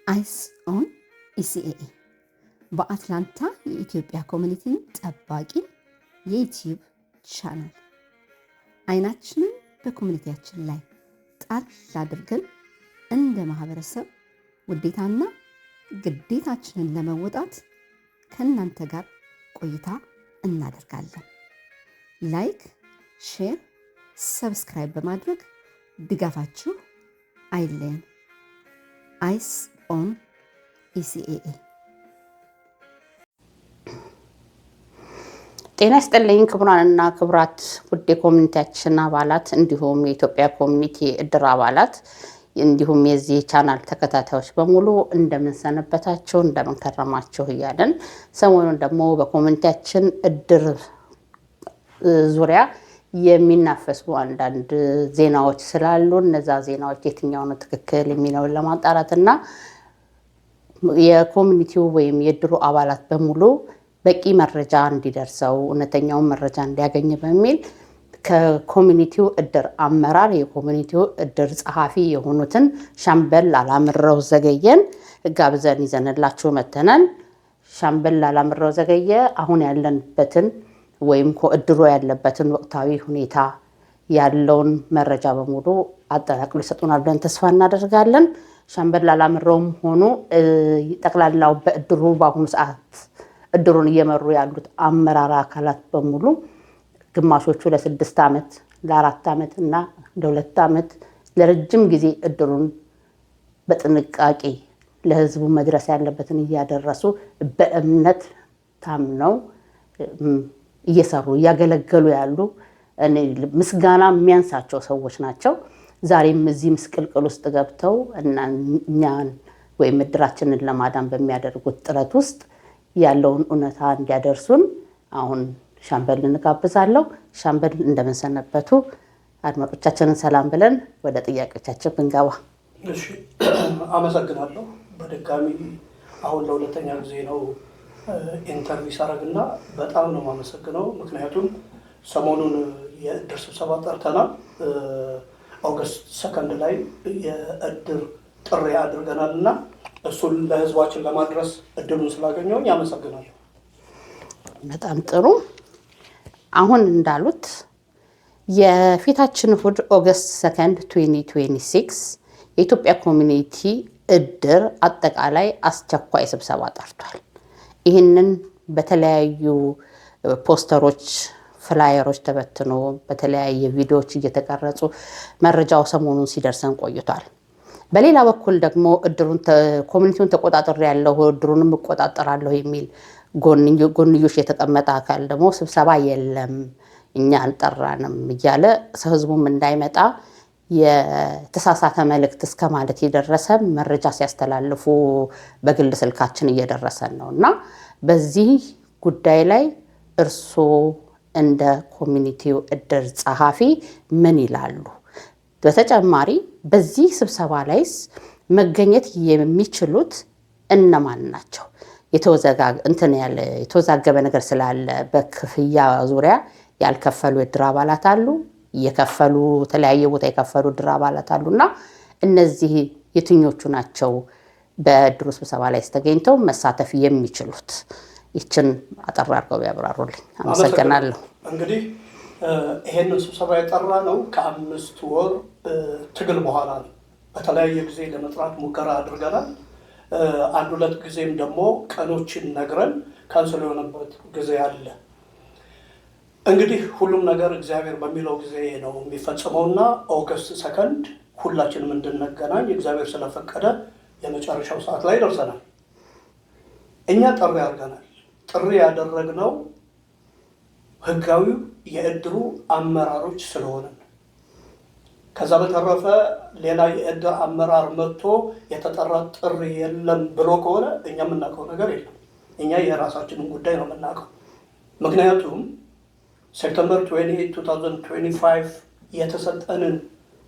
አይስ ኦን ኢሲኤኢ በአትላንታ የኢትዮጵያ ኮሚኒቲን ጠባቂ የዩቲዩብ ቻናል። አይናችንን በኮሚኒቲያችን ላይ ጣል አድርገን እንደ ማህበረሰብ ውዴታና ግዴታችንን ለመወጣት ከእናንተ ጋር ቆይታ እናደርጋለን። ላይክ፣ ሼር፣ ሰብስክራይብ በማድረግ ድጋፋችሁ አይለየን። አይስ ኦን ኢሲኤኢ። ጤና ይስጥልኝ ክቡራንና ክቡራት ውድ የኮሚኒቲያችን አባላት እንዲሁም የኢትዮጵያ ኮሚኒቲ እድር አባላት እንዲሁም የዚህ ቻናል ተከታታዮች በሙሉ እንደምንሰነበታችሁ እንደምንከረማችሁ እያለን ሰሞኑን ደግሞ በኮሚኒቲያችን እድር ዙሪያ የሚናፈሱ አንዳንድ ዜናዎች ስላሉ እነዛ ዜናዎች የትኛው ነው ትክክል የሚለውን ለማጣራትና የኮሚኒቲው ወይም የእድሩ አባላት በሙሉ በቂ መረጃ እንዲደርሰው እውነተኛውን መረጃ እንዲያገኝ በሚል ከኮሚኒቲው እድር አመራር የኮሚኒቲው እድር ጸሐፊ የሆኑትን ሻምበል አላምረው ዘገየን ጋብዘን ይዘንላችሁ መተናል። ሻምበል አላምረው ዘገየ አሁን ያለንበትን ወይም እድሩ ያለበትን ወቅታዊ ሁኔታ ያለውን መረጃ በሙሉ አጠናቅሎ ይሰጡናል ብለን ተስፋ እናደርጋለን። ሻምበል አላምረውም ሆኑ ጠቅላላው በእድሩ በአሁኑ ሰዓት እድሩን እየመሩ ያሉት አመራር አካላት በሙሉ ግማሾቹ ለ6 ዓመት ለ4 ዓመት እና ለ2 ዓመት ለረጅም ጊዜ እድሩን በጥንቃቄ ለህዝቡ መድረስ ያለበትን እያደረሱ በእምነት ታምነው እየሰሩ እያገለገሉ ያሉ ምስጋና የሚያንሳቸው ሰዎች ናቸው። ዛሬም እዚህ ምስቅልቅል ውስጥ ገብተው እኛን ወይም እድራችንን ለማዳን በሚያደርጉት ጥረት ውስጥ ያለውን እውነታ እንዲያደርሱን አሁን ሻምበል እንጋብዛለሁ። ሻምበል እንደምንሰነበቱ አድማጮቻችንን ሰላም ብለን ወደ ጥያቄዎቻችን ብንገባ። እሺ፣ አመሰግናለሁ። በድጋሚ አሁን ለሁለተኛ ጊዜ ነው ኢንተርቪው ሳረግና በጣም ነው የማመሰግነው። ምክንያቱም ሰሞኑን የእድር ስብሰባ ጠርተናል። ኦገስት 2 ላይ የእድር ጥሪ አድርገናል እና እሱን ለህዝባችን ለማድረስ እድሉን ስላገኘሁኝ አመሰግናለሁ። በጣም ጥሩ። አሁን እንዳሉት የፊታችን እሑድ ኦገስት 2 2026 የኢትዮጵያ ኮሚኒቲ እድር አጠቃላይ አስቸኳይ ስብሰባ ጠርቷል። ይህንን በተለያዩ ፖስተሮች፣ ፍላየሮች ተበትኖ በተለያየ ቪዲዮዎች እየተቀረጹ መረጃው ሰሞኑን ሲደርሰን ቆይቷል። በሌላ በኩል ደግሞ እድሩን ኮሚኒቲውን ተቆጣጠር ያለው እድሩንም እቆጣጠራለሁ የሚል ጎንዮሽ የተቀመጠ አካል ደግሞ ስብሰባ የለም እኛ አልጠራንም እያለ ህዝቡም እንዳይመጣ የተሳሳተ መልእክት እስከ ማለት የደረሰ መረጃ ሲያስተላልፉ በግል ስልካችን እየደረሰን ነው እና በዚህ ጉዳይ ላይ እርስዎ እንደ ኮሚኒቲው እድር ጸሐፊ ምን ይላሉ? በተጨማሪ በዚህ ስብሰባ ላይስ መገኘት የሚችሉት እነማን ናቸው? የተወዛገበ ነገር ስላለ በክፍያ ዙሪያ ያልከፈሉ የእድር አባላት አሉ፣ የከፈሉ የተለያየ ቦታ የከፈሉ እድር አባላት አሉና እነዚህ የትኞቹ ናቸው በእድሩ ስብሰባ ላይ ተገኝተው መሳተፍ የሚችሉት? ይችን አጠር አድርገው ያብራሩልኝ። አመሰግናለሁ። እንግዲህ ይሄንን ስብሰባ የጠራ ነው ከ5 ወር ትግል በኋላ ነው። በተለያየ ጊዜ ለመጥራት ሙከራ አድርገናል። 1-2 ጊዜም ደግሞ ቀኖችን ነግረን ካንስል የሆነበት ጊዜ አለ። እንግዲህ ሁሉም ነገር እግዚአብሔር በሚለው ጊዜ ነው የሚፈጸመውና ኦገስት 2 ሁላችንም እንድንገናኝ እግዚአብሔር ስለፈቀደ የመጨረሻው ሰዓት ላይ ደርሰናል። እኛ ጥሪ አድርገናል። ጥሪ ያደረግነው ህጋዊ የእድሩ አመራሮች ስለሆነ፣ ከዛ በተረፈ ሌላ የእድር አመራር መጥቶ የተጠራ ጥሪ የለም ብሎ ከሆነ እኛ የምናውቀው ነገር የለም። እኛ የራሳችንን ጉዳይ ነው የምናውቀው። ምክንያቱም ሴፕተምበር 28 2025 የተሰጠንን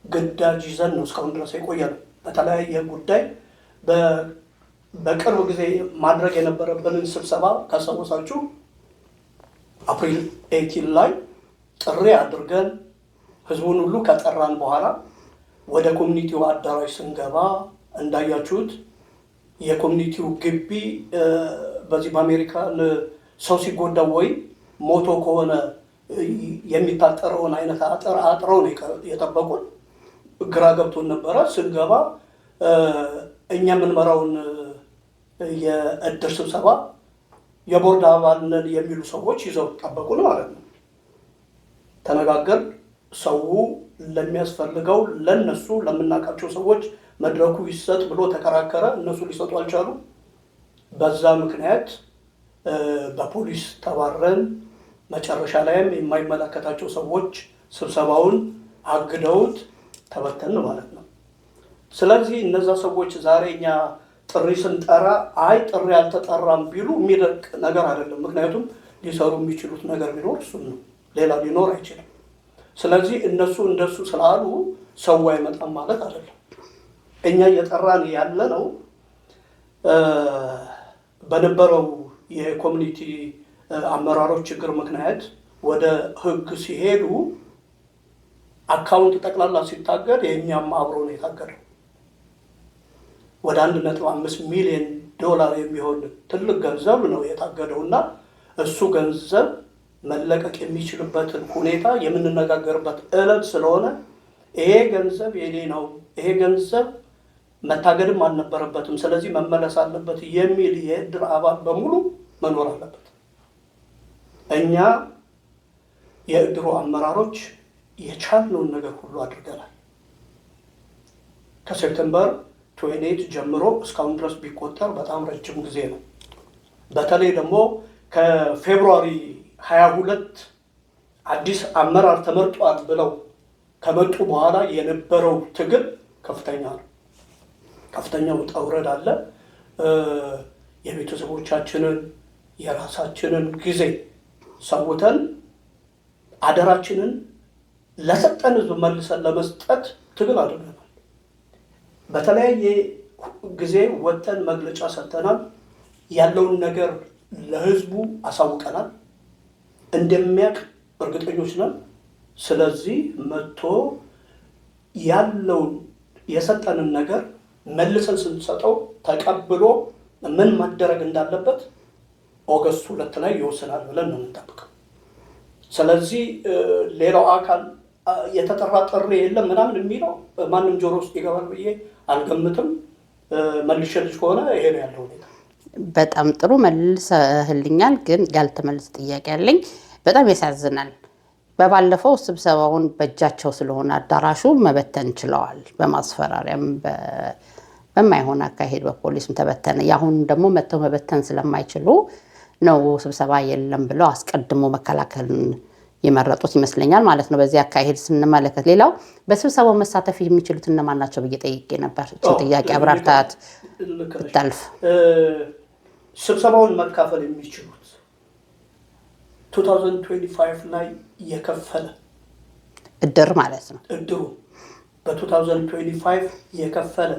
ግዳጅ ይዘን ነው እስካሁን ድረስ የቆየነው። በተለያየ ጉዳይ በቅርብ ጊዜ ማድረግ የነበረብንን ስብሰባ ካስታወሳችሁ አፕሪል 18 ላይ ጥሪ አድርገን ህዝቡን ሁሉ ከጠራን በኋላ ወደ ኮሚኒቲው አዳራሽ ስንገባ እንዳያችሁት የኮሚኒቲው ግቢ በዚህ በአሜሪካን ሰው ሲጎዳ ወይ ሞቶ ከሆነ የሚታጠረውን አይነት አጥረው ነው የጠበቁን። ግራ ገብቶን ነበረ። ስንገባ እኛ የምንመራውን የእድር ስብሰባ የቦርድ አባል ነን የሚሉ ሰዎች ይዘው ጠበቁን ማለት ነው። ተነጋገር ሰው ለሚያስፈልገው ለነሱ ለምናውቃቸው ሰዎች መድረኩ ይሰጥ ብሎ ተከራከረ። እነሱ ሊሰጡ አልቻሉ። በዛ ምክንያት በፖሊስ ተባረን መጨረሻ ላይም የማይመለከታቸው ሰዎች ስብሰባውን አግደውት ተበተን ማለት ነው። ስለዚህ እነዛ ሰዎች ዛሬ እኛ ጥሪ ስንጠራ አይ ጥሪ አልተጠራም ቢሉ የሚደቅ ነገር አይደለም። ምክንያቱም ሊሰሩ የሚችሉት ነገር ቢኖር እሱን ነው፣ ሌላ ሊኖር አይችልም። ስለዚህ እነሱ እንደሱ ስላሉ ሰው አይመጣም ማለት አይደለም። እኛ እየጠራን ያለ ነው በነበረው የኮሚኒቲ አመራሮች ችግር ምክንያት ወደ ህግ ሲሄዱ አካውንት ጠቅላላ ሲታገድ የእኛም አብሮ ነው የታገደው። ወደ 1.5 ሚሊዮን ዶላር የሚሆን ትልቅ ገንዘብ ነው የታገደው እና እሱ ገንዘብ መለቀቅ የሚችልበትን ሁኔታ የምንነጋገርበት ዕለት ስለሆነ ይሄ ገንዘብ የኔ ነው፣ ይሄ ገንዘብ መታገድም አልነበረበትም፣ ስለዚህ መመለስ አለበት የሚል የእድር አባል በሙሉ መኖር አለበት። እኛ የእድሩ አመራሮች የቻልነውን ነገር ሁሉ አድርገናል። ከሴፕቴምበር 28 ጀምሮ እስካሁን ድረስ ቢቆጠር በጣም ረጅም ጊዜ ነው። በተለይ ደግሞ ከፌብሩዋሪ 22 አዲስ አመራር ተመርጧል ብለው ከመጡ በኋላ የነበረው ትግል ከፍተኛ ነው። ከፍተኛ ውጣ ውረድ አለ። የቤተሰቦቻችንን የራሳችንን ጊዜ ሰውተን አደራችንን ለሰጠን ህዝብ መልሰን ለመስጠት ትግል አድርገናል። በተለያየ ጊዜ ወጥተን መግለጫ ሰጥተናል። ያለውን ነገር ለህዝቡ አሳውቀናል። እንደሚያውቅ እርግጠኞች ነን። ስለዚህ መጥቶ ያለውን የሰጠንን ነገር መልሰን ስንሰጠው ተቀብሎ ምን ማደረግ እንዳለበት ኦገስት 2 ላይ ይወስናል ብለን ነው የምንጠብቀው። ስለዚህ ሌላው አካል የተጠራ ጥሪ የለም ምናምን የሚለው ማንም ጆሮ ውስጥ ይገባል ብዬ አልገምትም። መልሼልሽ ከሆነ ይሄ ነው ያለው ሁኔታ። በጣም ጥሩ መልሰህልኛል። ግን ያልተመለሰ ጥያቄ አለኝ። በጣም ያሳዝናል። በባለፈው ስብሰባውን በእጃቸው ስለሆነ አዳራሹ መበተን ችለዋል። በማስፈራሪያም በማይሆን አካሄድ በፖሊስም ተበተነ። ያሁን ደግሞ መተው መበተን ስለማይችሉ ነው ስብሰባ የለም ብለው አስቀድሞ መከላከልን የመረጡት ይመስለኛል ማለት ነው። በዚህ አካሄድ ስንመለከት ሌላው በስብሰባው መሳተፍ የሚችሉት እነማን ናቸው ብዬ ጠይቄ ነበር። ጥያቄ አብራርታት ብታልፍ። ስብሰባውን መካፈል የሚችሉት 2025 ላይ የከፈለ እድር ማለት ነው። እድሩ በ2025 የከፈለ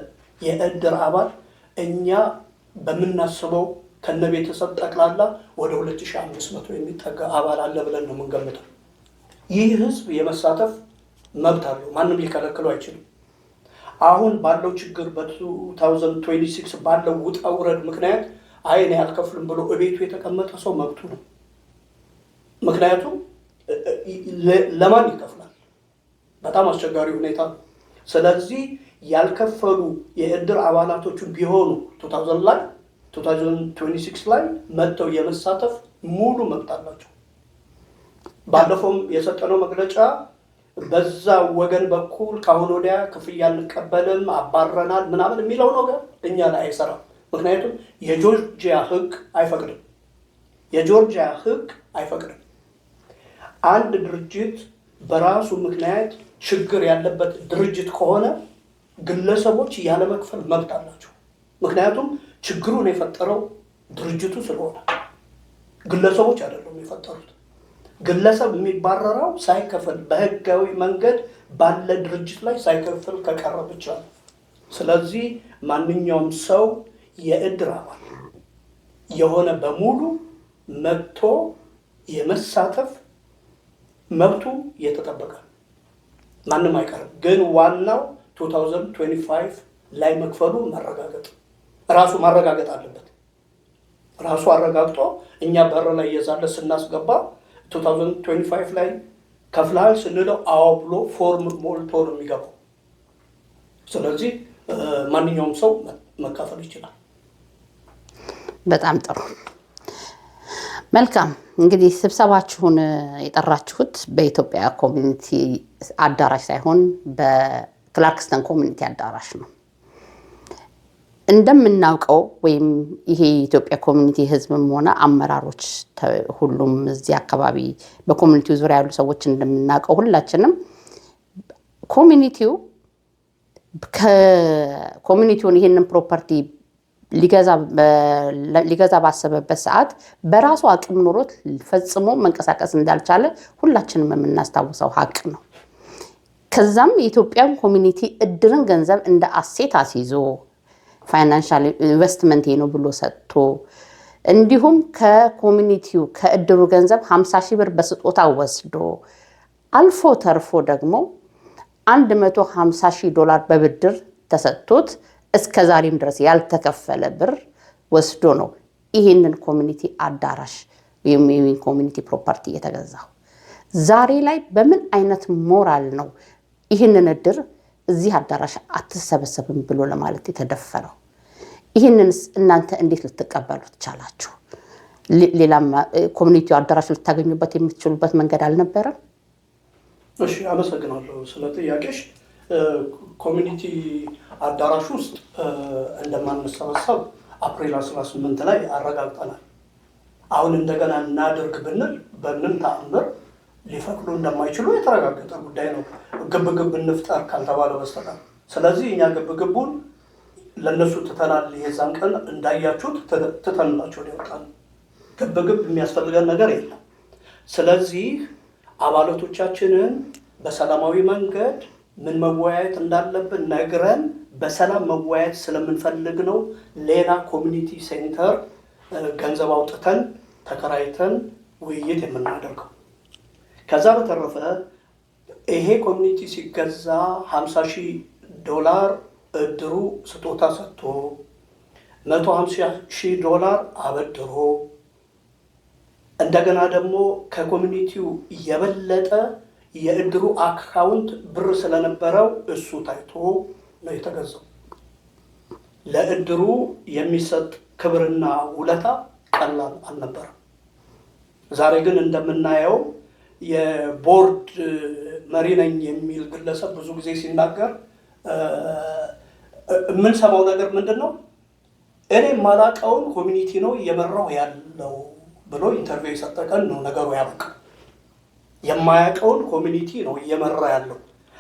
የእድር አባል እኛ በምናስበው ከነቤተሰብ ጠቅላላ ወደ 2500 የሚጠጋ አባል አለ ብለን ነው የምንገምተው። ይህ ህዝብ የመሳተፍ መብት አለው፣ ማንም ሊከለክለው አይችልም። አሁን ባለው ችግር በ2026 ባለው ውጣ ውረድ ምክንያት አይን ያልከፍልም ብሎ እቤቱ የተቀመጠ ሰው መብቱ ነው። ምክንያቱም ለማን ይከፍላል? በጣም አስቸጋሪ ሁኔታ ነው። ስለዚህ ያልከፈሉ የእድር አባላቶቹ ቢሆኑ 2026 ላይ መጥተው የመሳተፍ ሙሉ መብት አላቸው። ባለፈውም የሰጠነው መግለጫ በዛ ወገን በኩል ካሁን ወዲያ ክፍያ አንቀበልም አባረናል ምናምን የሚለው ነገር እኛ ላይ አይሰራም። ምክንያቱም የጆርጂያ ህግ አይፈቅድም። የጆርጂያ ህግ አይፈቅድም። አንድ ድርጅት በራሱ ምክንያት ችግር ያለበት ድርጅት ከሆነ ግለሰቦች ያለመክፈል መብት አላቸው። ምክንያቱም ችግሩን የፈጠረው ድርጅቱ ስለሆነ ግለሰቦች አይደሉም የፈጠሩት። ግለሰብ የሚባረረው ሳይከፈል በህጋዊ መንገድ ባለ ድርጅት ላይ ሳይከፈል ከቀረ ብቻ ነው። ስለዚህ ማንኛውም ሰው የእድር አባል የሆነ በሙሉ መጥቶ የመሳተፍ መብቱ የተጠበቀ ማንም አይቀርም። ግን ዋናው 2025 ላይ መክፈሉ መረጋገጥ ራሱ ማረጋገጥ አለበት። ራሱ አረጋግጦ እኛ በር ላይ እየዛለ ስናስገባ 2025 ላይ ከፍለሃል ስንለው አዎ ብሎ ፎርም ሞልቶ ነው የሚገባው። ስለዚህ ማንኛውም ሰው መካፈል ይችላል። በጣም ጥሩ። መልካም። እንግዲህ ስብሰባችሁን የጠራችሁት በኢትዮጵያ ኮሚኒቲ አዳራሽ ሳይሆን በክላርክስተን ኮሚኒቲ አዳራሽ ነው። እንደምናውቀው ወይም ይሄ የኢትዮጵያ ኮሚኒቲ ህዝብም ሆነ አመራሮች ሁሉም እዚህ አካባቢ በኮሚኒቲው ዙሪያ ያሉ ሰዎች እንደምናውቀው ሁላችንም ኮሚኒቲውን ይህንን ፕሮፐርቲ ሊገዛ ባሰበበት ሰዓት በራሱ አቅም ኖሮት ፈጽሞ መንቀሳቀስ እንዳልቻለ ሁላችንም የምናስታውሰው ሀቅ ነው። ከዛም የኢትዮጵያን ኮሚኒቲ እድርን ገንዘብ እንደ አሴት አስይዞ ፋይናንሻል ኢንቨስትመንት ነው ብሎ ሰጥቶ እንዲሁም ከኮሚኒቲው ከእድሩ ገንዘብ 50 ሺህ ብር በስጦታ ወስዶ አልፎ ተርፎ ደግሞ $150,000 በብድር ተሰጥቶት እስከ ዛሬም ድረስ ያልተከፈለ ብር ወስዶ ነው ይህንን ኮሚኒቲ አዳራሽ ወይም ኮሚኒቲ ፕሮፐርቲ የተገዛው። ዛሬ ላይ በምን አይነት ሞራል ነው ይህንን እድር እዚህ አዳራሽ አትሰበሰብም ብሎ ለማለት የተደፈረው? ይህንን እናንተ እንዴት ልትቀበሉት ቻላችሁ? ሌላም ኮሚኒቲው አዳራሽ ልታገኙበት የምትችሉበት መንገድ አልነበረም? እሺ፣ አመሰግናለሁ ስለ ጥያቄሽ። ኮሚኒቲ አዳራሽ ውስጥ እንደማንሰበሰብ አፕሪል 18 ላይ አረጋግጠናል። አሁን እንደገና እናድርግ ብንል በምንም ተአምር ሊፈቅዱ እንደማይችሉ የተረጋገጠ ጉዳይ ነው፣ ግብግብ እንፍጠር ካልተባለ በስተቀር። ስለዚህ እኛ ግብግቡን ለነሱ ትተናል። የዛን ቀን እንዳያችሁት ትተንላቸው ሊወጣል። ግብግብ የሚያስፈልገን ነገር የለም። ስለዚህ አባላቶቻችንን በሰላማዊ መንገድ ምን መወያየት እንዳለብን ነግረን በሰላም መወያየት ስለምንፈልግ ነው ሌላ ኮሚኒቲ ሴንተር ገንዘብ አውጥተን ተከራይተን ውይይት የምናደርገው። ከዛ በተረፈ ይሄ ኮሚኒቲ ሲገዛ $50,000 እድሩ ስጦታ ሰጥቶ $150,000 አበድሮ እንደገና ደግሞ ከኮሚኒቲው የበለጠ የእድሩ አካውንት ብር ስለነበረው እሱ ታይቶ ነው የተገዛው። ለእድሩ የሚሰጥ ክብርና ውለታ ቀላል አልነበረም። ዛሬ ግን እንደምናየው የቦርድ መሪ ነኝ የሚል ግለሰብ ብዙ ጊዜ ሲናገር የምንሰማው ነገር ምንድን ነው? እኔ የማላውቀውን ኮሚኒቲ ነው እየመራው ያለው ብሎ ኢንተርቪው የሰጠ ቀን ነው ነገሩ ያበቃው። የማያውቀውን ኮሚኒቲ ነው እየመራ ያለው።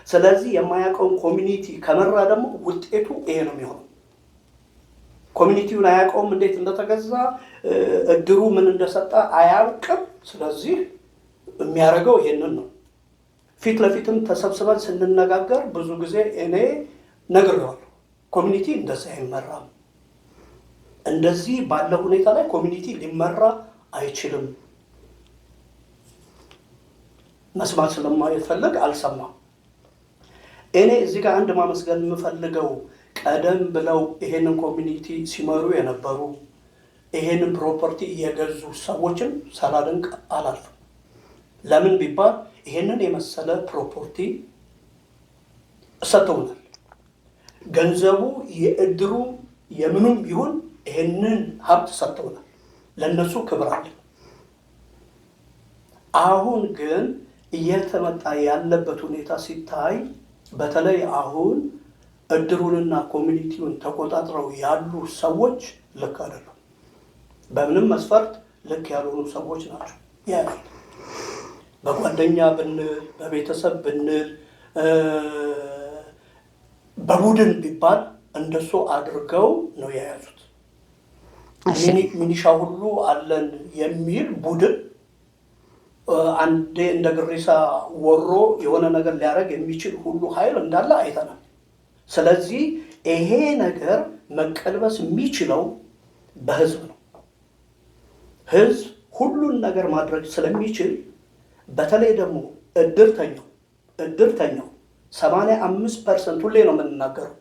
ስለዚህ የማያውቀውን ኮሚኒቲ ከመራ ደግሞ ውጤቱ ይሄ ነው የሚሆነው። ኮሚኒቲውን አያውቀውም፣ እንዴት እንደተገዛ እድሩ ምን እንደሰጠ አያውቅም። ስለዚህ የሚያደርገው ይሄንን ነው። ፊት ለፊትም ተሰብስበን ስንነጋገር ብዙ ጊዜ እኔ ነግሬዋለሁ፣ ኮሚኒቲ እንደዚህ አይመራም። እንደዚህ ባለ ሁኔታ ላይ ኮሚኒቲ ሊመራ አይችልም። መስማት ስለማይፈልግ አልሰማም። እኔ እዚህ ጋር አንድ ማመስገን የምፈልገው ቀደም ብለው ይሄንን ኮሚኒቲ ሲመሩ የነበሩ ይሄንን ፕሮፐርቲ የገዙ ሰዎችን ሳላደንቅ አላልፍም። ለምን ቢባል ይሄንን የመሰለ ፕሮፐርቲ ሰጥተውናል። ገንዘቡ የእድሩ የምኑም ይሁን ይሄንን ሀብት ሰጥተውናል። ለነሱ ክብር አለ። አሁን ግን እየተመጣ ያለበት ሁኔታ ሲታይ በተለይ አሁን እድሩንና ኮሚኒቲውን ተቆጣጥረው ያሉ ሰዎች ልክ አይደሉም። በምንም መስፈርት ልክ ያልሆኑ ሰዎች ናቸው። በጓደኛ ብንል፣ በቤተሰብ ብንል፣ በቡድን ቢባል እንደሱ አድርገው ነው የያዙት። ሚኒሻ ሁሉ አለን የሚል ቡድን አንዴ እንደ ግሪሳ ወሮ የሆነ ነገር ሊያደርግ የሚችል ሁሉ ኃይል እንዳለ አይተናል። ስለዚህ ይሄ ነገር መቀልበስ የሚችለው በህዝብ ነው። ህዝብ ሁሉን ነገር ማድረግ ስለሚችል በተለይ ደግሞ እድርተኛው 85% ሁሌ ነው የምንናገረው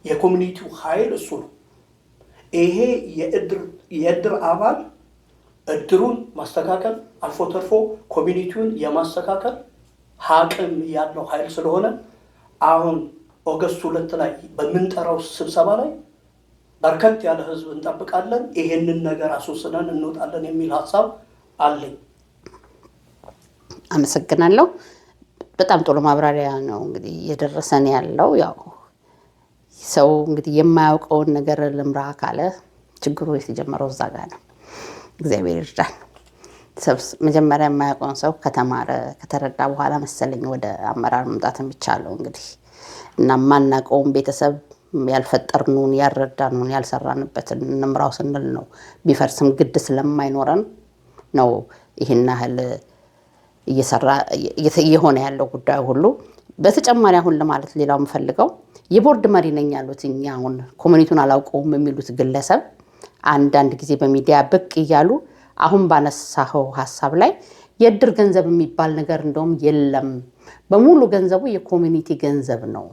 የኮሚኒቲው ኃይል እሱ ነው። ይሄ የእድር አባል እድሩን ማስተካከል አልፎ ተርፎ ኮሚኒቲውን የማስተካከል አቅም ያለው ኃይል ስለሆነ አሁን ኦገስት 2 ላይ በምንጠራው ስብሰባ ላይ በርከት ያለ ህዝብ እንጠብቃለን። ይሄንን ነገር አስወስነን እንወጣለን የሚል ሀሳብ አለኝ። አመሰግናለሁ። በጣም ጥሩ ማብራሪያ ነው እንግዲህ እየደረሰን ያለው። ያው ሰው እንግዲህ የማያውቀውን ነገር ልምራ ካለ ችግሩ የተጀመረው እዛ ጋር ነው። እግዚአብሔር ይርዳን። መጀመሪያ የማያውቀውን ሰው ከተማረ ከተረዳ በኋላ መሰለኝ ወደ አመራር መምጣት የሚቻለው እንግዲህ እና ማናውቀውን ቤተሰብ ያልፈጠርነውን ያልረዳነውን ያልሰራንበትን እንምራው ስንል ነው ቢፈርስም ግድ ስለማይኖረን ነው ይሄን ያህል እየሆነ ያለው ጉዳይ ሁሉ። በተጨማሪ አሁን ለማለት ሌላው የምፈልገው የቦርድ መሪ ነኝ ያሉት እኛ አሁን ኮሚኒቲውን አላውቀውም የሚሉት ግለሰብ አንዳንድ ጊዜ በሚዲያ ብቅ እያሉ አሁን ባነሳው ሀሳብ ላይ የእድር ገንዘብ የሚባል ነገር እንደውም የለም፣ በሙሉ ገንዘቡ የኮሚኒቲ ገንዘብ ነው፣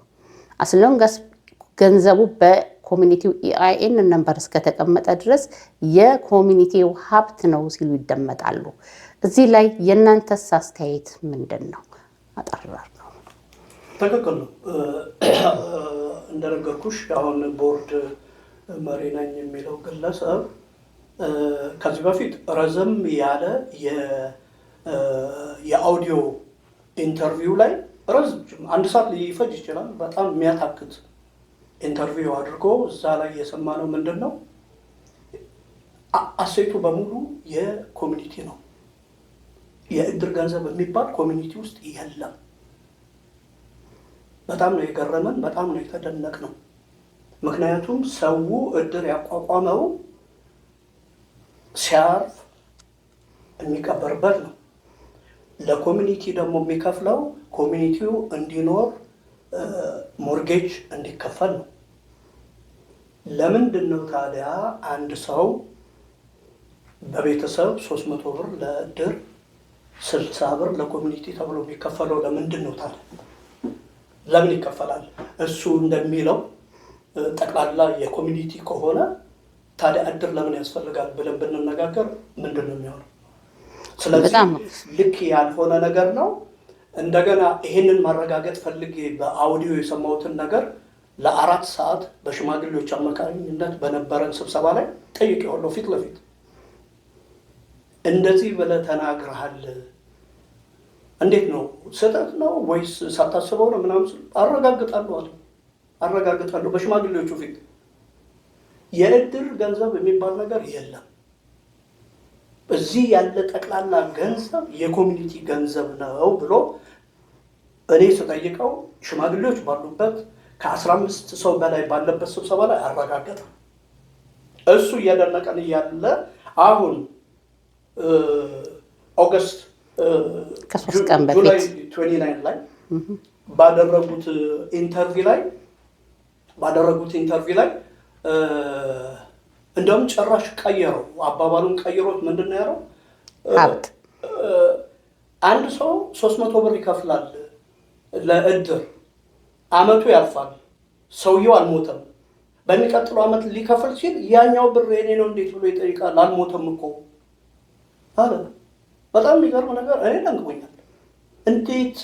አስሎንጋስ ገንዘቡ በኮሚኒቲው ኢአይኤን ነምበር እስከተቀመጠ ድረስ የኮሚኒቲው ሀብት ነው ሲሉ ይደመጣሉ። እዚህ ላይ የእናንተስ አስተያየት ምንድን ነው? አጠራር ነው። ትክክል ነው። እንደነገርኩሽ አሁን ቦርድ መሪ ነኝ የሚለው ግለሰብ ከዚህ በፊት ረዘም ያለ የአውዲዮ ኢንተርቪው ላይ ረጅም 1 ሰዓት ሊፈጅ ይችላል። በጣም የሚያታክት ኢንተርቪው አድርጎ እዛ ላይ የሰማነው ምንድን ነው? አሴቱ በሙሉ የኮሚኒቲ ነው። የእድር ገንዘብ የሚባል ኮሚኒቲ ውስጥ የለም። በጣም ነው የገረመን፣ በጣም ነው የተደነቅ ነው። ምክንያቱም ሰው እድር ያቋቋመው ሲያርፍ የሚቀበርበት ነው። ለኮሚኒቲ ደግሞ የሚከፍለው ኮሚኒቲው እንዲኖር ሞርጌጅ እንዲከፈል ነው። ለምንድን ነው ታዲያ አንድ ሰው በቤተሰብ 300 ብር ለእድር 60 ብር ለኮሚኒቲ ተብሎ የሚከፈለው? ለምንድን ነው ታዲያ? ለምን ይከፈላል? እሱ እንደሚለው ጠቅላላ የኮሚኒቲ ከሆነ ታዲያ እድር ለምን ያስፈልጋል ብለን ብንነጋገር ምንድን ነው የሚሆነው? ስለዚህ ልክ ያልሆነ ነገር ነው። እንደገና ይሄንን ማረጋገጥ ፈልጌ በአውዲዮ የሰማሁትን ነገር ለ4 ሰዓት በሽማግሌዎች አማካኝነት በነበረን ስብሰባ ላይ ጠይቄዋለሁ ፊት ለፊት። እንደዚህ ብለህ ተናግረሃል፣ እንዴት ነው? ስህተት ነው ወይስ ሳታስበው ነው ምናምን? አረጋግጣለሁ በሽማግሌዎቹ ፊት። የእድር ገንዘብ የሚባል ነገር የለም። እዚህ ያለ ጠቅላላ ገንዘብ የኮሚኒቲ ገንዘብ ነው ብሎ እኔ ስጠይቀው ሽማግሌዎች ባሉበት ከ15 ሰው በላይ ባለበት ስብሰባ ላይ አረጋገጠ። እሱ እያደነቀን እያለ አሁን ኦገስት ጁላይ 29 ላይ ባደረጉት ኢንተርቪው ላይ እንደውም ጭራሽ ቀየረው፣ አባባሉን ቀይሮት ምንድን ነው ያለው? አንድ ሰው 300 ብር ይከፍላል ለእድር፣ አመቱ ያልፋል፣ ሰውየው አልሞተም። በሚቀጥለው አመት ሊከፍል ሲል ያኛው ብር የኔ ነው እንዴት ብሎ ይጠይቃል? አልሞተም እኮ አለ። በጣም የሚገርም ነገር፣ እኔ ደንግቦኛል። እንዴት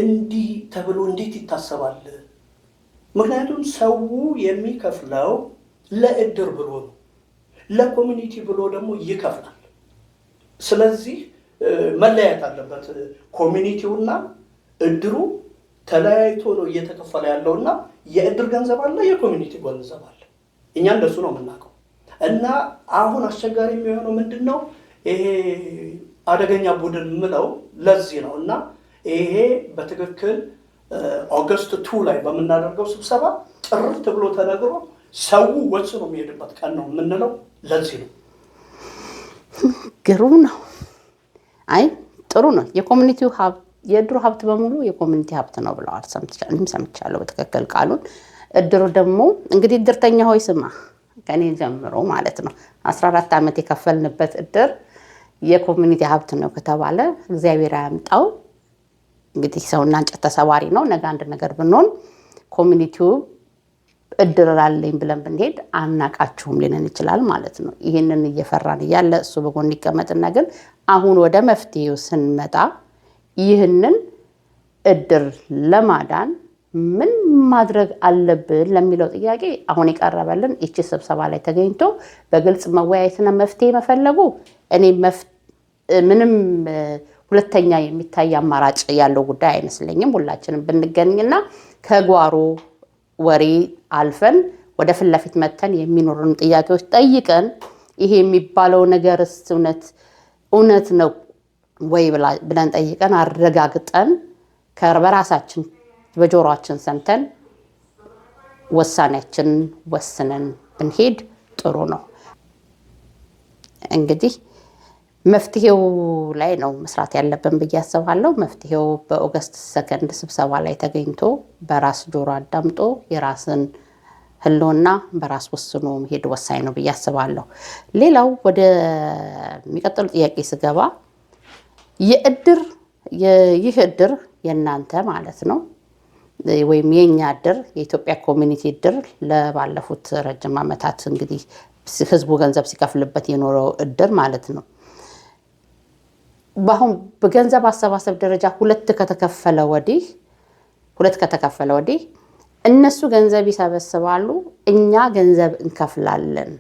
እንዲህ ተብሎ እንዴት ይታሰባል? ምክንያቱም ሰው የሚከፍለው ለእድር ብሎ ነው፣ ለኮሚኒቲ ብሎ ደግሞ ይከፍላል። ስለዚህ መለያየት አለበት። ኮሚኒቲውና እድሩ ተለያይቶ ነው እየተከፈለ ያለውና የእድር ገንዘብ አለ፣ የኮሚኒቲ ገንዘብ አለ። እኛ እንደሱ ነው የምናውቀው። እና አሁን አስቸጋሪ የሚሆነው ምንድን ነው? ይሄ አደገኛ ቡድን ምለው ለዚህ ነው። እና ይሄ በትክክል ኦገስት 2 ላይ በምናደርገው ስብሰባ ጥርት ብሎ ተነግሮ ሰው ወስኖ የሚሄድበት ቀን ነው የምንለው ለዚህ ነው። ግሩም ነው። አይ ጥሩ ነው። የኮሚኒቲው ሀብት የእድሩ ሀብት በሙሉ የኮሚኒቲ ሀብት ነው ብለዋል። ሰምቻለሁ በትክክል ቃሉን። እድሩ ደግሞ እንግዲህ እድርተኛ ሆይ ስማ፣ ከኔ ጀምሮ ማለት ነው 14 ዓመት የከፈልንበት እድር የኮሚኒቲ ሀብት ነው ከተባለ እግዚአብሔር ያምጣው። እንግዲህ ሰውና እንጨት ተሰባሪ ነው። ነገ አንድ ነገር ብንሆን ኮሚኒቲው እድር አለኝ ብለን ብንሄድ አናቃችሁም ሊነን ይችላል ማለት ነው። ይህንን እየፈራን እያለ እሱ በጎን ይቀመጥና ግን አሁን ወደ መፍትሄው ስንመጣ ይህንን እድር ለማዳን ምን ማድረግ አለብን ለሚለው ጥያቄ አሁን የቀረበልን እቺ ስብሰባ ላይ ተገኝቶ በግልጽ መወያየትና መፍትሄ መፈለጉ እኔ ምንም ሁለተኛ የሚታይ አማራጭ ያለው ጉዳይ አይመስለኝም። ሁላችንም ብንገኝና ከጓሮ ወሬ አልፈን ወደ ፊት ለፊት መተን የሚኖሩን ጥያቄዎች ጠይቀን ይሄ የሚባለው ነገርስ እውነት ነው ወይ ብለን ጠይቀን አረጋግጠን በራሳችን በጆሮአችን ሰምተን ውሳኔያችን ወስነን ብንሄድ ጥሩ ነው። እንግዲህ መፍትሄው ላይ ነው መስራት ያለብን ብዬ አስባለሁ። መፍትሄው በኦገስት 2 ስብሰባ ላይ ተገኝቶ በራስ ጆሮ አዳምጦ የራስን ህልውና በራስ ወስኖ መሄድ ወሳኝ ነው ብዬ አስባለሁ። ሌላው ወደ የሚቀጥሉ ጥያቄ ስገባ ይህ እድር የእናንተ ማለት ነው ወይም የኛ እድር የኢትዮጵያ ኮሚኒቲ እድር ለባለፉት ረጅም ዓመታት እንግዲህ ህዝቡ ገንዘብ ሲከፍልበት የኖረው እድር ማለት ነው። በአሁን በገንዘብ አሰባሰብ ደረጃ ሁለት ከተከፈለ ወዲህ እነሱ ገንዘብ ይሰበስባሉ፣ እኛ ገንዘብ እንከፍላለን።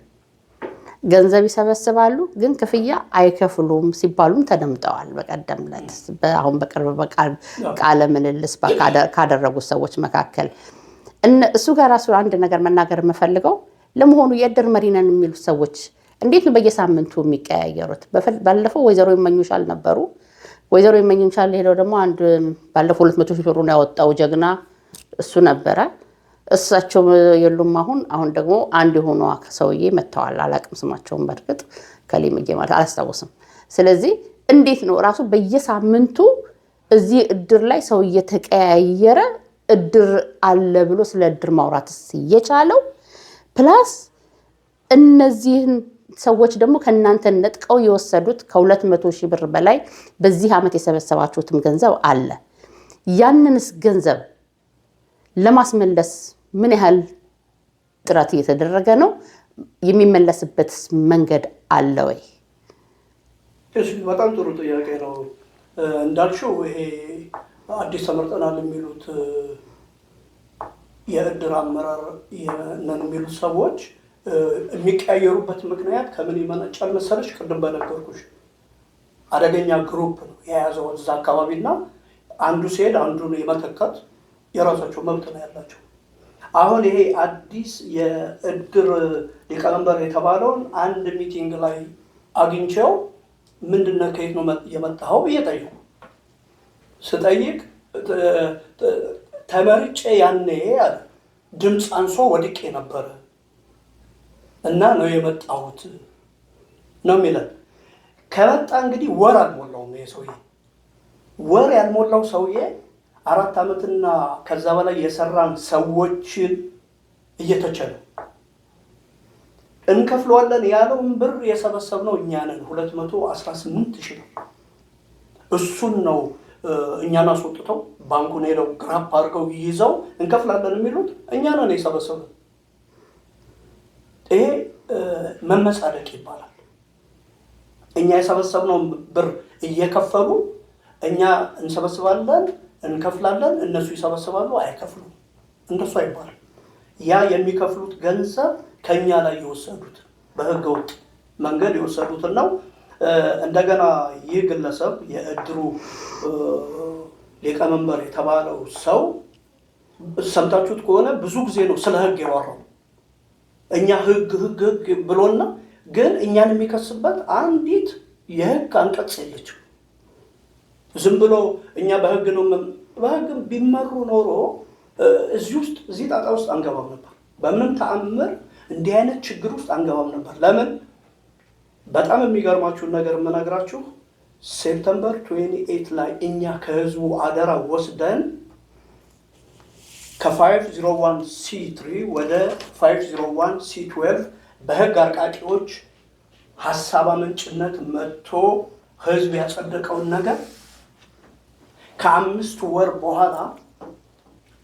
ገንዘብ ይሰበስባሉ ግን ክፍያ አይከፍሉም ሲባሉም ተደምጠዋል። በቀደም ዕለት አሁን በቅርብ ቃለ ምልልስ ካደረጉት ሰዎች መካከል እሱ ጋር ራሱ አንድ ነገር መናገር የምፈልገው ለመሆኑ የእድር መሪ ነን የሚሉት ሰዎች እንዴት ነው በየሳምንቱ የሚቀያየሩት? ባለፈው ወይዘሮ ይመኙሻል ነበሩ። ወይዘሮ ይመኙሻል ሄደው ደግሞ አንድ ባለፈው 200 ሺህ ብሩን ያወጣው ጀግና እሱ ነበረ። እሳቸው የሉም አሁን ደግሞ አንድ የሆኑ ሰውዬ መተዋል። አላቅም ስማቸውን በርግጥ ከሊምጌ ማለት አላስታውስም። ስለዚህ እንዴት ነው ራሱ በየሳምንቱ እዚህ እድር ላይ ሰው እየተቀያየረ እድር አለ ብሎ ስለ እድር ማውራትስ እየቻለው? ፕላስ እነዚህን ሰዎች ደግሞ ከእናንተ ነጥቀው የወሰዱት ከ200 ሺህ ብር በላይ በዚህ ዓመት የሰበሰባችሁትም ገንዘብ አለ። ያንንስ ገንዘብ ለማስመለስ ምን ያህል ጥረት እየተደረገ ነው? የሚመለስበት መንገድ አለ ወይ? እሺ፣ በጣም ጥሩ ጥያቄ ነው። እንዳልሽው ይሄ አዲስ ተመርጠናል የሚሉት የእድር አመራር ነን የሚሉት ሰዎች የሚቀያየሩበት ምክንያት ከምን ይመነጫል መሰለሽ? ቅድም በነገርኩሽ አደገኛ ግሩፕ ነው የያዘው እዛ አካባቢና አንዱ ሲሄድ አንዱን የመተካት የራሳቸው መብት ነው ያላቸው። አሁን ይሄ አዲስ የእድር ሊቀመንበር የተባለውን አንድ ሚቲንግ ላይ አግኝቼው ምንድነው ከየት ነው የመጣኸው ብዬ ጠየቁ። ስጠይቅ ተመርጬ ያኔ አለ ድምፅ አንሶ ወድቄ ነበረ እና ነው የመጣሁት ነው የሚለን። ከመጣ እንግዲህ ወር አልሞላውም። ይሄ ሰውዬ ወር ያልሞላው ሰውዬ 4 ዓመትና ከዛ በላይ የሰራን ሰዎችን እየተቸለ እንከፍለዋለን ያለውን ብር የሰበሰብነው እኛ ነን። 218 ሺህ ነው። እሱን ነው እኛን አስወጥተው ባንኩን ሄደው ግራፕ አድርገው ይይዘው እንከፍላለን የሚሉት እኛ ነን የሰበሰብነው። ይሄ መመጻደቅ ይባላል። እኛ የሰበሰብነውን ብር እየከፈሉ እኛ እንሰበስባለን እንከፍላለን፣ እነሱ ይሰበስባሉ አይከፍሉም። እንደሱ አይባልም። ያ የሚከፍሉት ገንዘብ ከኛ ላይ የወሰዱት በህገ ወጥ መንገድ የወሰዱትን ነው። እንደገና ይህ ግለሰብ የእድሩ ሊቀመንበር የተባለው ሰው ሰምታችሁት ከሆነ ብዙ ጊዜ ነው ስለ ህግ ያወራው። እኛ ህግ ብሎና ግን እኛን የሚከስበት አንዲት የህግ አንቀጽ የለችም። ዝም ብሎ እኛ በህግ ነው። በህግ ቢመሩ ኖሮ እዚህ ጣጣ ውስጥ አንገባም ነበር። በምንም ተአምር እንዲህ አይነት ችግር ውስጥ አንገባም ነበር። ለምን? በጣም የሚገርማችሁን ነገር የምነግራችሁ ሴፕተምበር 28 ላይ እኛ ከህዝቡ አደራ ወስደን ከ501c3 ወደ 501c12 በህግ አርቃቂዎች ሀሳብ አመንጭነት መጥቶ ህዝብ ያጸደቀውን ነገር ከ5 ወር በኋላ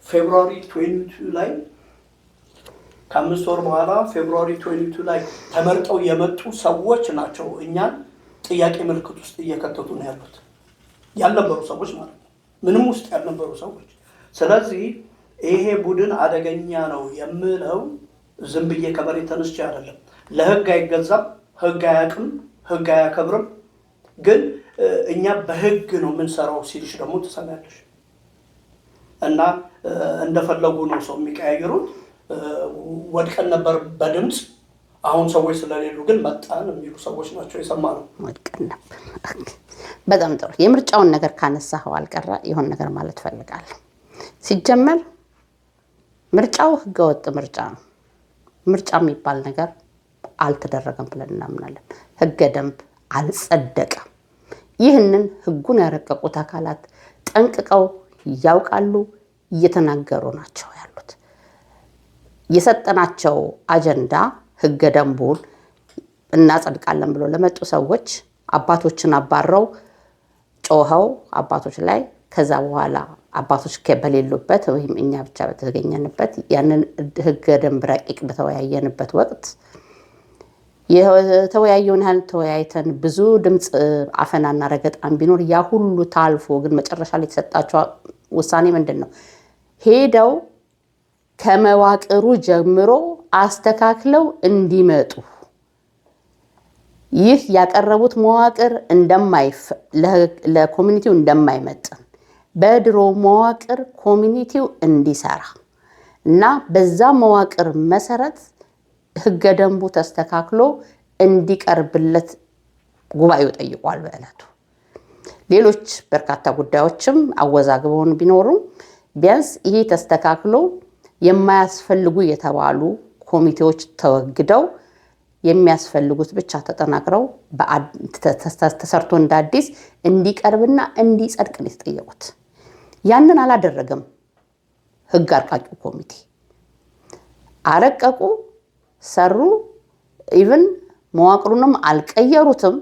ፌብሩዋሪ 22 ላይ ከ5 ወር በኋላ ፌብሩዋሪ 22 ላይ ተመርጠው የመጡ ሰዎች ናቸው እኛን ጥያቄ ምልክት ውስጥ እየከተቱ ነው ያሉት። ያልነበሩ ሰዎች ማለት ነው፣ ምንም ውስጥ ያልነበሩ ሰዎች። ስለዚህ ይሄ ቡድን አደገኛ ነው የምለው ዝም ብዬ ከመሬት ተነስቼ አይደለም። ለህግ አይገዛም፣ ህግ አያውቅም፣ ህግ አያከብርም። ግን እኛ በህግ ነው የምንሰራው ሲልሽ ደግሞ ትሰማያለሽ። እና እንደፈለጉ ነው ሰው የሚቀያየሩት። ወድቀን ነበር በድምፅ አሁን ሰዎች ስለሌሉ ግን መጣን የሚሉ ሰዎች ናቸው የሰማነው። ወድቀን ነበር። በጣም ጥሩ። የምርጫውን ነገር ካነሳኸው አልቀረ የሆነ ነገር ማለት ፈልጋለሁ። ሲጀመር ምርጫው ህገወጥ ምርጫ ነው። ምርጫ የሚባል ነገር አልተደረገም ብለን እናምናለን። ህገ ደንብ አልጸደቀም። ይህንን ህጉን ያረቀቁት አካላት ጠንቅቀው ያውቃሉ፣ እየተናገሩ ናቸው ያሉት። የሰጠናቸው አጀንዳ ህገ ደንቡን እናጸድቃለን ብሎ ለመጡ ሰዎች አባቶችን አባረው ጮኸው አባቶች ላይ ከዛ በኋላ አባቶች በሌሉበት ወይም እኛ ብቻ በተገኘንበት ያንን ህገ ደንብ ረቂቅ በተወያየንበት ወቅት የተወያየውን ያህል ተወያይተን ብዙ ድምፅ አፈናና ረገጣን ቢኖር ያ ሁሉ ታልፎ ግን መጨረሻ ላይ የተሰጣቸው ውሳኔ ምንድን ነው? ሄደው ከመዋቅሩ ጀምሮ አስተካክለው እንዲመጡ። ይህ ያቀረቡት መዋቅር ለኮሚኒቲው እንደማይመጥን በድሮ መዋቅር ኮሚኒቲው እንዲሰራ እና በዛ መዋቅር መሰረት ህገ ደንቡ ተስተካክሎ እንዲቀርብለት ጉባኤው ጠይቋል በእለቱ። ሌሎች በርካታ ጉዳዮችም አወዛግበውን ቢኖሩም ቢያንስ ይሄ ተስተካክሎ የማያስፈልጉ የተባሉ ኮሚቴዎች ተወግደው የሚያስፈልጉት ብቻ ተጠናክረው ተሰርቶ እንደ አዲስ እንዲቀርብና እንዲጸድቅ ነው የተጠየቁት። ያንን አላደረገም ህግ አርቃቂው ኮሚቴ። አረቀቁ፣ ሰሩ፣ ኢቭን መዋቅሩንም አልቀየሩትም።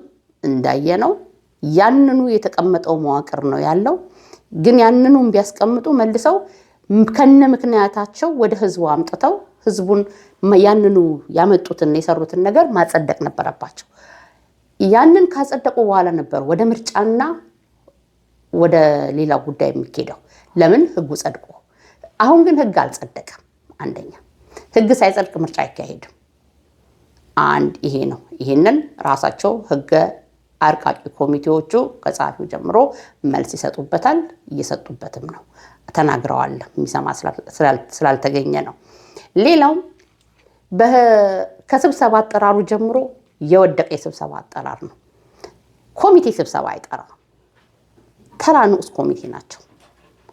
እንዳየነው ያንኑ የተቀመጠው መዋቅር ነው ያለው። ግን ያንኑም ቢያስቀምጡ መልሰው ከነ ምክንያታቸው ወደ ህዝቡ አምጥተው ህዝቡን ያንኑ ያመጡትና የሰሩትን ነገር ማጸደቅ ነበረባቸው። ያንን ካጸደቁ በኋላ ነበር ወደ ምርጫና ወደ ሌላ ጉዳይ የሚኬደው። ለምን? ህጉ ጸድቆ። አሁን ግን ህግ አልጸደቀም። አንደኛ ህግ ሳይጸድቅ ምርጫ አይካሄድም። አንድ ይሄ ነው። ይሄንን ራሳቸው ህገ አርቃቂ ኮሚቴዎቹ ከጸሐፊው ጀምሮ መልስ ይሰጡበታል፣ እየሰጡበትም ነው። ተናግረዋል። የሚሰማ ስላልተገኘ ነው። ሌላው ከስብሰባ አጠራሩ ጀምሮ የወደቀ የስብሰባ አጠራር ነው። ኮሚቴ ስብሰባ አይጠራም። ተራ ንዑስ ኮሚቴ ናቸው።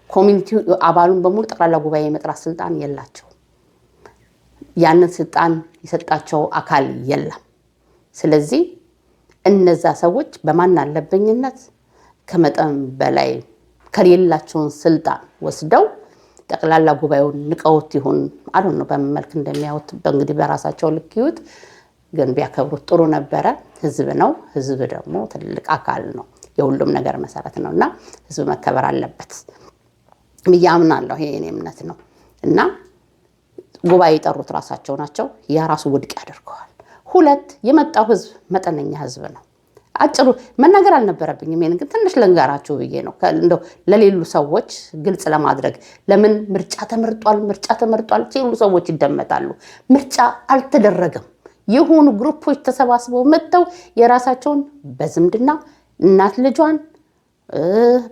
ኮሚኒቲው አባሉን በሙሉ ጠቅላላ ጉባኤ የመጥራት ስልጣን የላቸው። ያንን ስልጣን የሰጣቸው አካል የለም። ስለዚህ እነዛ ሰዎች በማን አለበኝነት ከመጠን በላይ ከሌላቸውን ስልጣን ወስደው ጠቅላላ ጉባኤውን ንቀውት ይሁን አሁን ነው በመልክ እንደሚያዩት በእንግዲህ በራሳቸው ልክ ይዩት። ግን ቢያከብሩት ጥሩ ነበረ። ህዝብ ነው። ህዝብ ደግሞ ትልቅ አካል ነው። የሁሉም ነገር መሰረት ነውና ህዝብ መከበር አለበት ብዬ አምናለሁ። ይሄ የኔ እምነት ነው። እና ጉባኤ የጠሩት ራሳቸው ናቸው። ያ ራሱ ውድቅ ያደርገዋል። ሁለት የመጣው ህዝብ መጠነኛ ህዝብ ነው። አጭሩ መናገር አልነበረብኝም። ይሄን ግን ትንሽ ልንገራችሁ ብዬ ነው እንደው ለሌሉ ሰዎች ግልጽ ለማድረግ። ለምን ምርጫ ተመርጧል ሲሉ ሰዎች ይደመጣሉ። ምርጫ አልተደረገም። የሆኑ ግሩፖች ተሰባስበው መጥተው የራሳቸውን በዝምድና እናት ልጇን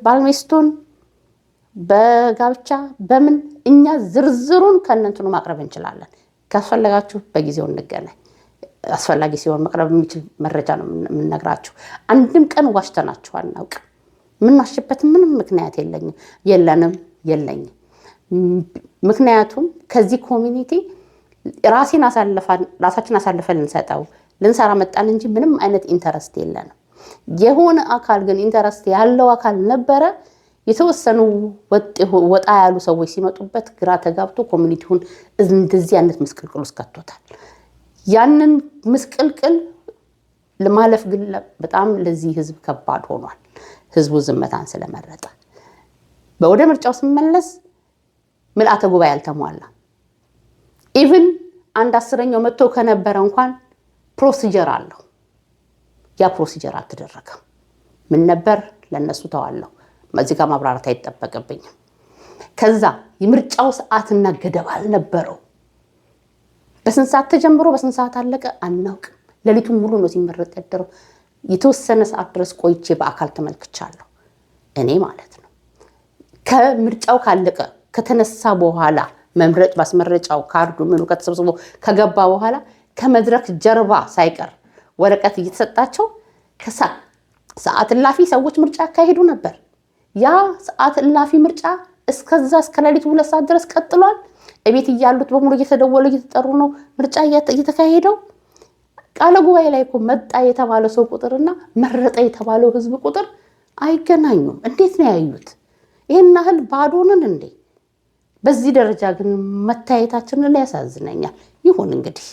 ባልሚስቱን በጋብቻ በምን እኛ ዝርዝሩን ከነንትኑ ማቅረብ እንችላለን። ካስፈለጋችሁ በጊዜው እንገናኝ። አስፈላጊ ሲሆን መቅረብ የሚችል መረጃ ነው የምንነግራችሁ። አንድም ቀን ዋሽተናችሁ አናውቅም። የምንዋሽበት ምንም ምክንያት የለኝም። ምክንያቱም ከዚህ ኮሚኒቲ ራሳችን አሳልፈን ልንሰራ መጣን እንጂ ምንም አይነት ኢንተረስት የለንም። የሆነ አካል ግን ኢንተረስት ያለው አካል ነበረ። የተወሰኑ ወጣ ያሉ ሰዎች ሲመጡበት ግራ ተጋብቶ ኮሚኒቲውን እንደዚህ አይነት ምስቅልቅል ውስጥ ከቶታል። ያንን ምስቅልቅል ለማለፍ ግን በጣም ለዚህ ህዝብ ከባድ ሆኗል። ህዝቡ ዝምታን ስለመረጠ ወደ ምርጫው ስመለስ ምልአተ ጉባኤ አልተሟላ። ኢቭን አንድ 10ኛው መጥቶ ከነበረ እንኳን ፕሮሲጀር አለው። ያ ፕሮሲጀር አልተደረገም። ምን ነበር? ለነሱ ተዋለሁ። እዚህ ጋር ማብራራት አይጠበቅብኝም። ከዛ የምርጫው ሰዓትና ገደብ አልነበረው። በስንት ሰዓት ተጀምሮ በስንት ሰዓት አለቀ አናውቅም። ሌሊቱን ሙሉ ነው ሲመረጥ ያደረው። የተወሰነ ሰዓት ድረስ ቆይቼ በአካል ተመልክቻለሁ እኔ ማለት ነው። ከምርጫው ካለቀ ከተነሳ በኋላ መምረጥ ማስመረጫው ካርዱ ምኑ ከተሰብስቦ ከገባ በኋላ ከመድረክ ጀርባ ሳይቀር ወረቀት እየተሰጣቸው ሰዓት እላፊ ሰዎች ምርጫ ያካሄዱ ነበር። ያ ሰዓት እላፊ ምርጫ እስከዛ እስከ ሌሊቱ 2 ሰዓት ድረስ ቀጥሏል። እቤት እያሉት በሙሉ እየተደወሉ እየተጠሩ ነው ምርጫ እየተካሄደው። ቃለ ጉባኤ ላይ እኮ መጣ የተባለ ሰው ቁጥርና መረጠ የተባለው ህዝብ ቁጥር አይገናኙም። እንዴት ነው ያዩት? ይሄን ያህል ባዶንን እንዴ? በዚህ ደረጃ ግን መታየታችንን ያሳዝነኛል። ይሁን እንግዲህ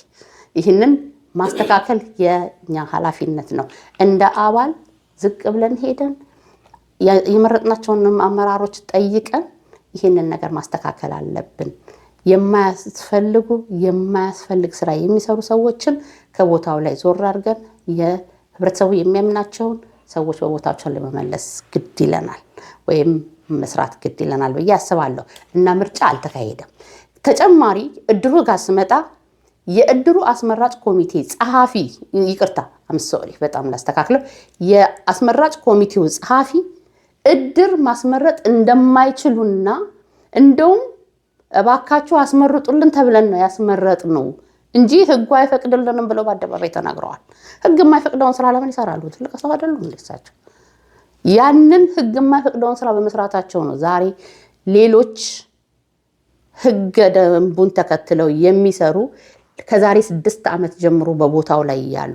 ይህንን ማስተካከል የኛ ኃላፊነት ነው። እንደ አባል ዝቅ ብለን ሄደን የመረጥናቸውን አመራሮች ጠይቀን ይህንን ነገር ማስተካከል አለብን። የማያስፈልግ ስራ የሚሰሩ ሰዎችን ከቦታው ላይ ዞር አድርገን የህብረተሰቡ የሚያምናቸውን ሰዎች በቦታቸው ላይ መመለስ ግድ ይለናል፣ ወይም መስራት ግድ ይለናል ብዬ አስባለሁ። እና ምርጫ አልተካሄደም። ተጨማሪ እድሩ ጋር ስመጣ የእድሩ አስመራጭ ኮሚቴ ጸሐፊ ይቅርታ አምሶሪ በጣም ላስተካክለው። የአስመራጭ ኮሚቴው ጸሐፊ እድር ማስመረጥ እንደማይችሉና እንደውም እባካችሁ አስመርጡልን ተብለን ነው ያስመረጥነው እንጂ ህጉ አይፈቅድልንም ብለው በአደባባይ ተናግረዋል። ህግ የማይፈቅደውን ስራ ለምን ይሰራሉ? ትልቅ ሰው አይደሉም እንደሳቸው? ያንን ህግ የማይፈቅደውን ስራ በመስራታቸው ነው ዛሬ ሌሎች ህገ ደንቡን ተከትለው የሚሰሩ ከዛሬ 6 ዓመት ጀምሮ በቦታው ላይ ያሉ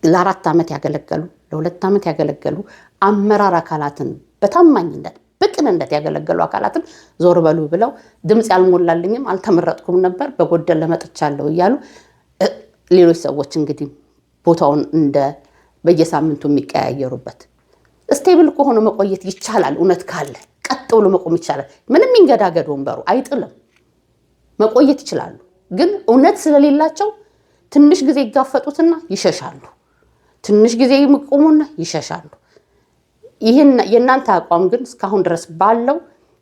ለ4 ዓመት ያገለገሉ ለ2 ዓመት ያገለገሉ አመራር አካላትን በታማኝነት በቅንነት ያገለገሉ አካላትን ዞር በሉ ብለው ድምጽ ያልሞላልኝም አልተመረጥኩም ነበር በጎደል ለመጥቻለሁ እያሉ ሌሎች ሰዎች እንግዲህ ቦታውን እንደ በየሳምንቱ የሚቀያየሩበት ስቴብል ከሆነ መቆየት ይቻላል። እውነት ካለ ቀጥ ብሎ መቆም ይቻላል። ምንም ይንገዳገድ ወንበሩ አይጥልም፣ መቆየት ይችላሉ። ግን እውነት ስለሌላቸው ትንሽ ጊዜ ይጋፈጡትና ይሸሻሉ። ትንሽ ጊዜ ይቆሙና ይሸሻሉ። ይሄን የእናንተ አቋም ግን እስካሁን ድረስ ባለው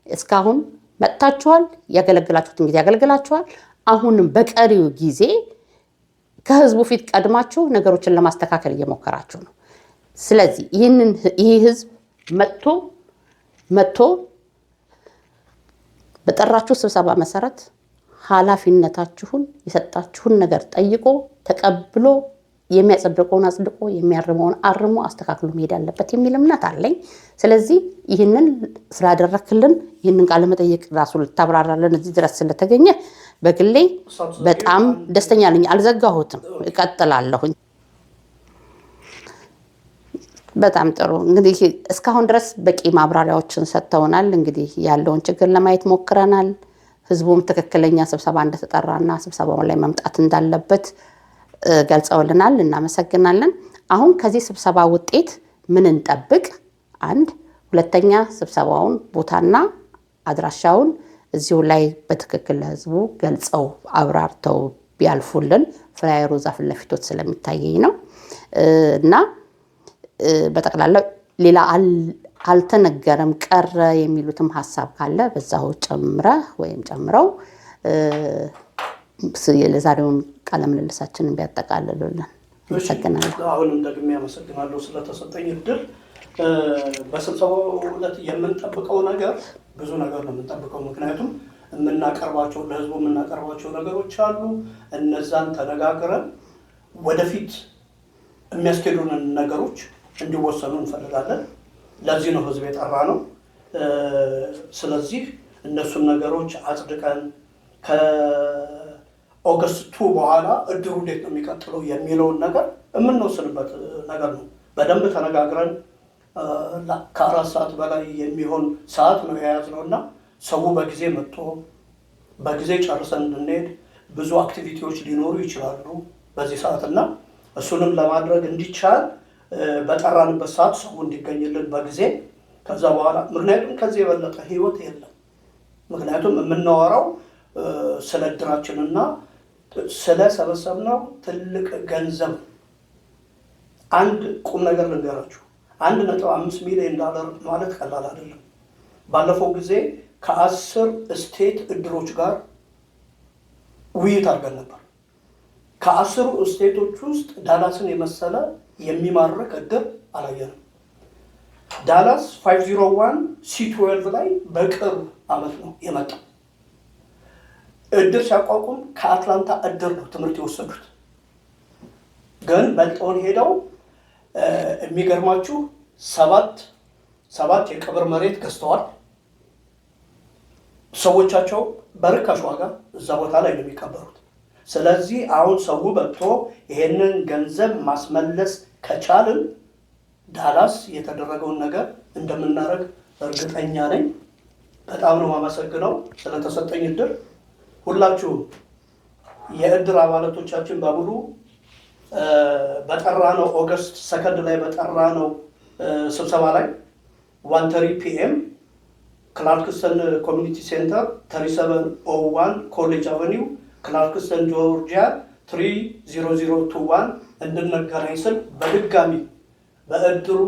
እስካሁን መጣችኋል፣ ያገለግላችሁትን ጊዜ ያገለግላችኋል። አሁንም በቀሪው ጊዜ ከህዝቡ ፊት ቀድማችሁ ነገሮችን ለማስተካከል እየሞከራችሁ ነው። ስለዚህ ይሄ ህዝብ መጥቶ በጠራችሁ ስብሰባ መሰረት ኃላፊነታችሁን የሰጣችሁን ነገር ጠይቆ ተቀብሎ የሚያጸድቀውን አጽድቆ የሚያርመውን አርሞ አስተካክሎ መሄድ አለበት የሚል እምነት አለኝ። ስለዚህ ይህንን ስላደረክልን ይህንን ቃለ መጠይቅ ራሱ ልታብራራለን እዚህ ድረስ ስለተገኘ በግሌ በጣም ደስተኛ ነኝ። አልዘጋሁትም፣ እቀጥላለሁ። በጣም ጥሩ። እንግዲህ እስካሁን ድረስ በቂ ማብራሪያዎችን ሰጥተውናል። እንግዲህ ያለውን ችግር ለማየት ሞክረናል። ህዝቡም ትክክለኛ ስብሰባ እንደተጠራና ስብሰባው ላይ መምጣት እንዳለበት ገልጸውልናል። እናመሰግናለን። አሁን ከዚህ ስብሰባ ውጤት ምን እንጠብቅ? አንድ ሁለተኛ ስብሰባውን ቦታና አድራሻውን እዚሁ ላይ በትክክል ለህዝቡ ገልጸው አብራርተው ቢያልፉልን ፍላየሩ ዛፍ ለፊቶት ስለሚታየኝ ነው። እና በጠቅላላ ሌላ አልተነገረም ቀረ የሚሉትም ሀሳብ ካለ በዛው ጨምረው ለዛሬውን ቃለ ምልልሳችንን ቢያጠቃልሉልን አመሰግናለሁ። አሁንም ደግሜ አመሰግናለሁ ስለተሰጠኝ እድል። በስብሰባው ዕለት የምንጠብቀው ነገር ብዙ ነገር ነው የምንጠብቀው። ምክንያቱም የምናቀርባቸው ለህዝቡ የምናቀርባቸው ነገሮች አሉ። እነዛን ተነጋግረን ወደፊት የሚያስኬዱንን ነገሮች እንዲወሰኑ እንፈልጋለን። ለዚህ ነው ህዝብ የጠራ ነው። ስለዚህ እነሱን ነገሮች አጽድቀን ከኦገስት 2 በኋላ እድሩ እንዴት ነው የሚቀጥለው የሚለውን ነገር የምንወስንበት ነገር ነው። በደንብ ተነጋግረን ከ4 ሰዓት በላይ የሚሆን ሰዓት ነው የያዝነው እና ሰው በጊዜ መጥቶ በጊዜ ጨርሰን እንድንሄድ ብዙ አክቲቪቲዎች ሊኖሩ ይችላሉ በዚህ ሰዓት እና እሱንም ለማድረግ እንዲቻል በጠራንበት ሰዓት ሰው እንዲገኝልን በጊዜ ከዛ በኋላ ምክንያቱም ከዚህ የበለጠ ህይወት የለም። ምክንያቱም የምናወራው ስለ እድራችንና ስለሰበሰብነው ትልቅ ገንዘብ አንድ ቁም ነገር ልንገራችሁ። $1.5 ሚሊዮን ማለት ቀላል አይደለም። ባለፈው ጊዜ ከ10 ስቴት እድሮች ጋር ውይይት አድርገን ነበር። ከ10 ስቴቶች ውስጥ ዳላስን የመሰለ የሚማርክ እድር አላየንም። ዳላስ 501 C12 ላይ በቅርብ ዓመት ነው የመጣው። እድር ሲያቋቁም ከአትላንታ እድር ነው ትምህርት የወሰዱት። ግን በልጠውን ሄደው የሚገርማችሁ ሰባት የቀብር መሬት ገዝተዋል። ሰዎቻቸው በርካሽ ዋጋ እዛ ቦታ ላይ ነው የሚቀበሩት። ስለዚህ አሁን ሰው በልቶ ይሄንን ገንዘብ ማስመለስ ከቻልን ዳላስ የተደረገውን ነገር እንደምናደርግ እርግጠኛ ነኝ። በጣም ነው የማመሰግነው ስለተሰጠኝ እድል። ሁላችሁም የእድር አባላቶቻችን በሙሉ በጠራነው ኦገስት 2 ላይ በጠራነው ስብሰባ ላይ 1:30 PM ክላርክስተን ኮሚኒቲ ሴንተር 3701 ኮሌጅ አቨኒው ክላርክስተን ጆርጂያ 30021 እንድንገናኝ ስል በድጋሚ በእድሩ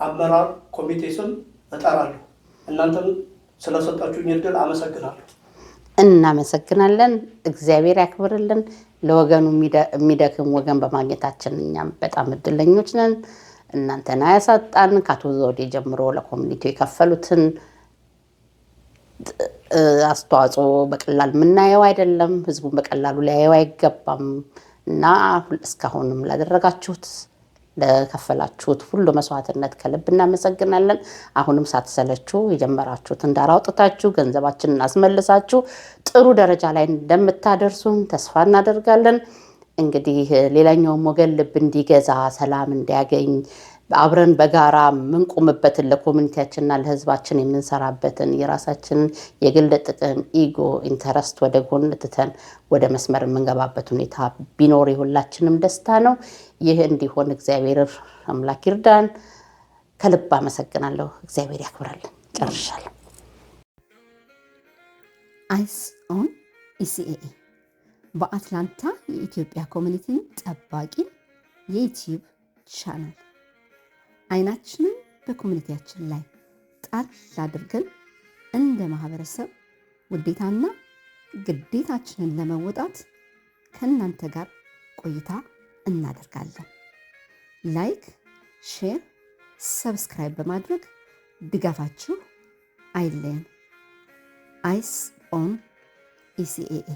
አመራር ኮሚቴ ስም እጠራለሁ። እናንተም ስለሰጣችሁኝ እድል አመሰግናለሁ። እናመሰግናለን። እግዚአብሔር ያክብርልን። ለወገኑ የሚደክም ወገን በማግኘታችን እኛም በጣም እድለኞች ነን። እናንተን አያሳጣን። ከአቶ ዘውዴ ጀምሮ ለኮሚኒቲው የከፈሉትን አስተዋጽኦ በቀላል የምናየው አይደለም። ህዝቡን በቀላሉ ሊያየው አይገባም እና እስካሁንም ላደረጋችሁት ለከፈላችሁት ሁሉ መስዋዕትነት ከልብ እናመሰግናለን። አሁንም ሳትሰለችሁ የጀመራችሁትን ዳር አውጥታችሁ ገንዘባችንን አስመልሳችሁ ጥሩ ደረጃ ላይ እንደምታደርሱን ተስፋ እናደርጋለን። እንግዲህ ሌላኛውም ወገን ልብ እንዲገዛ ሰላም እንዲያገኝ አብረን በጋራ የምንቆምበትን ለኮሚኒቲያችንና ለህዝባችን የምንሰራበትን የራሳችንን የግል ጥቅም ኢጎ ኢንተረስት ወደ ጎን ትተን ወደ መስመር የምንገባበት ሁኔታ ቢኖር የሁላችንም ደስታ ነው። ይህ እንዲሆን እግዚአብሔር አምላክ ይርዳን። ከልብ አመሰግናለሁ። እግዚአብሔር ያክብራልን። ጨርሻለሁ። አይስ ኦን ኢሲኤኢ በአትላንታ የኢትዮጵያ ኮሚኒቲን ጠባቂ የዩቲዩብ ቻናል አይናችንን በኮሚኒቲያችን ላይ ጣል አድርገን እንደ ማህበረሰብ ውዴታና ግዴታችንን ለመወጣት ከእናንተ ጋር ቆይታ እናደርጋለን። ላይክ፣ ሼር፣ ሰብስክራይብ በማድረግ ድጋፋችሁ አይለየን። አይስ ኦን ኢሲኤኢ